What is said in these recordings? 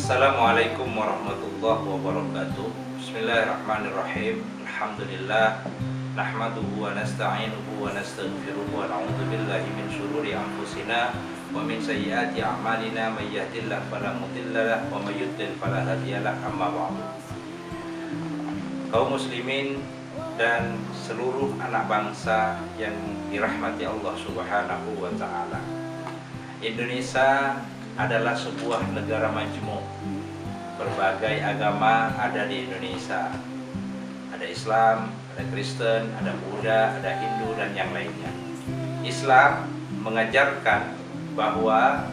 Assalamualaikum warahmatullahi wabarakatuh. Bismillahirrahmanirrahim. Alhamdulillah. Nahmaduhu wa nasta'inuhu wa nastaghfiruhu wa na'udzu billahi min syururi anfusina wa min sayyiati a'malina may yahdihillahu fala mudhillalah wa may yudlil fala hadiyalah. Amma ba'du. Kaum muslimin dan seluruh anak bangsa yang dirahmati Allah Subhanahu wa taala. Indonesia adalah sebuah negara majmuk. Berbagai agama ada di Indonesia. Ada Islam, ada Kristen, ada Buddha, ada Hindu dan yang lainnya. Islam mengajarkan bahwa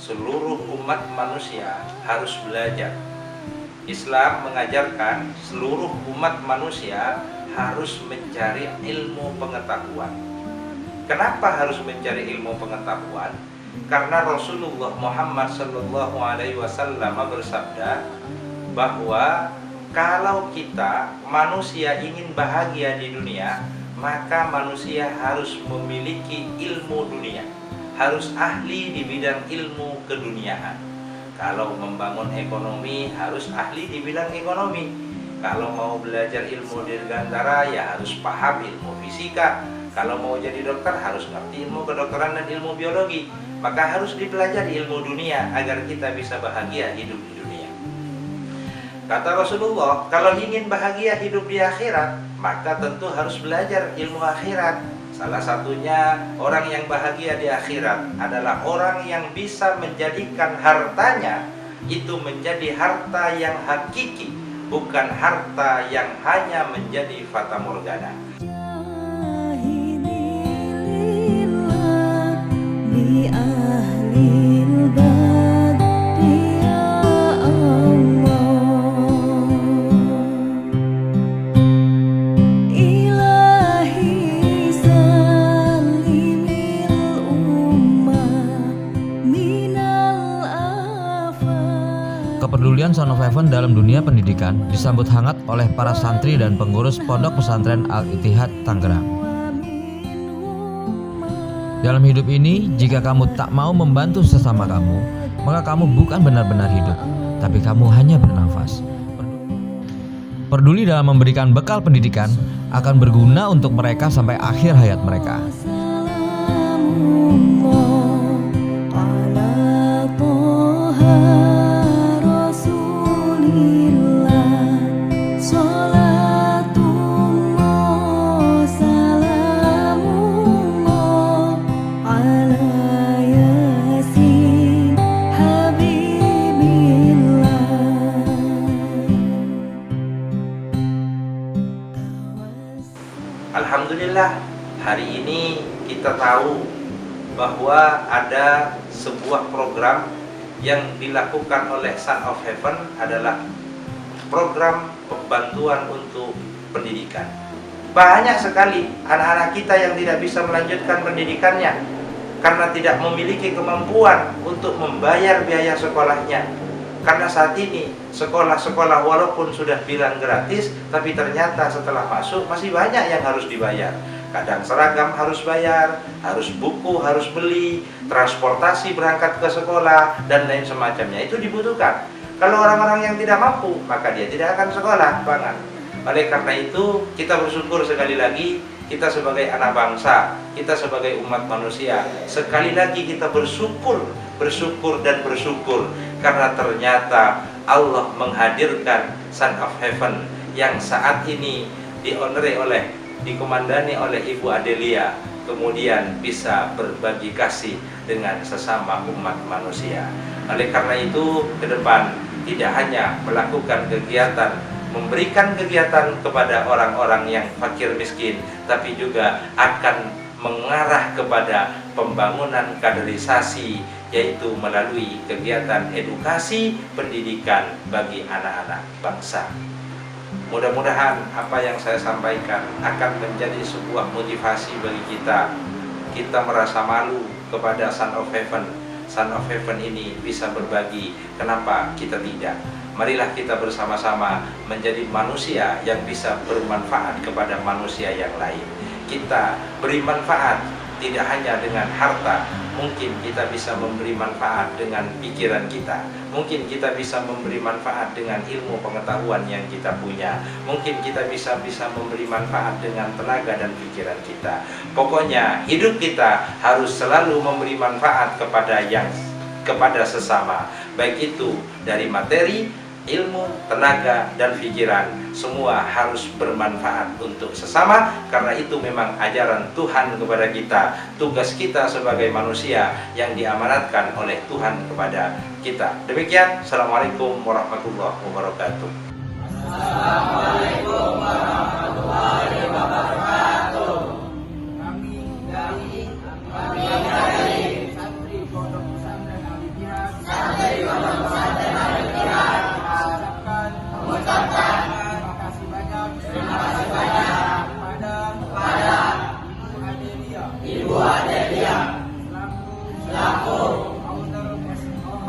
seluruh umat manusia harus belajar. Islam mengajarkan seluruh umat manusia harus mencari ilmu pengetahuan. Kenapa harus mencari ilmu pengetahuan? Karena Rasulullah Muhammad Sallallahu Alaihi Wasallam bersabda bahwa kalau kita manusia ingin bahagia di dunia, maka manusia harus memiliki ilmu dunia, harus ahli di bidang ilmu keduniaan. Kalau membangun ekonomi harus ahli di bidang ekonomi. Kalau mau belajar ilmu dirgantara ya harus paham ilmu fisika. Kalau mau jadi dokter harus ngerti ilmu kedokteran dan ilmu biologi. Maka harus dipelajari ilmu dunia agar kita bisa bahagia hidup di dunia. Kata Rasulullah, kalau ingin bahagia hidup di akhirat, maka tentu harus belajar ilmu akhirat. Salah satunya orang yang bahagia di akhirat adalah orang yang bisa menjadikan hartanya itu menjadi harta yang hakiki, bukan harta yang hanya menjadi fata morgana. Kepedulian Son of Heaven dalam dunia pendidikan disambut hangat oleh para santri dan pengurus Pondok Pesantren Al-Ittihad Tangerang. Dalam hidup ini, jika kamu tak mau membantu sesama kamu, maka kamu bukan benar-benar hidup, tapi kamu hanya bernafas. Peduli dalam memberikan bekal pendidikan akan berguna untuk mereka sampai akhir hayat mereka. Alhamdulillah, hari ini kita tahu bahwa ada sebuah program yang dilakukan oleh Son of Heaven adalah program bantuan untuk pendidikan. Banyak sekali anak-anak kita yang tidak bisa melanjutkan pendidikannya karena tidak memiliki kemampuan untuk membayar biaya sekolahnya. Karena saat ini sekolah-sekolah walaupun sudah bilang gratis, tapi ternyata setelah masuk masih banyak yang harus dibayar. Kadang seragam harus bayar, harus buku harus beli, transportasi berangkat ke sekolah dan lain semacamnya. Itu dibutuhkan. Kalau orang-orang yang tidak mampu, maka dia tidak akan sekolah. Oleh karena itu kita bersyukur sekali lagi, kita sebagai anak bangsa, kita sebagai umat manusia, sekali lagi kita bersyukur dan bersyukur karena ternyata Allah menghadirkan Son of Heaven yang saat ini dikomandani oleh Ibu Adelia, kemudian bisa berbagi kasih dengan sesama umat manusia. Oleh karena itu ke depan tidak hanya melakukan kegiatan, memberikan kegiatan kepada orang-orang yang fakir miskin, tapi juga akan mengarah kepada pembangunan kaderisasi, yaitu melalui kegiatan edukasi pendidikan bagi anak-anak bangsa. Mudah-mudahan apa yang saya sampaikan akan menjadi sebuah motivasi bagi kita. Kita merasa malu kepada Son of Heaven. Son of Heaven ini bisa berbagi, kenapa kita tidak? Marilah kita bersama-sama menjadi manusia yang bisa bermanfaat kepada manusia yang lain. Kita beri manfaat tidak hanya dengan harta, mungkin kita bisa memberi manfaat dengan pikiran kita, mungkin kita bisa memberi manfaat dengan ilmu pengetahuan yang kita punya, mungkin kita bisa memberi manfaat dengan tenaga dan pikiran kita. Pokoknya hidup kita harus selalu memberi manfaat kepada sesama, baik itu dari materi, ilmu, tenaga, dan pikiran. Semua harus bermanfaat untuk sesama, karena itu memang ajaran Tuhan kepada kita, tugas kita sebagai manusia yang diamanatkan oleh Tuhan kepada kita. Demikian, Assalamualaikum warahmatullahi wabarakatuh. Assalamualaikum warahmatullahi wabarakatuh. Kami dari santri Pondok Pesantren Al-Ittihad mengucapkan terima kasih banyak kepada Ibu Adelia selaku owner SOH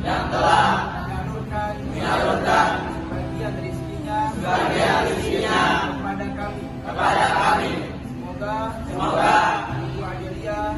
yang telah menyalurkan sebagian rezekinya kepada kami. Semoga Ibu Adelia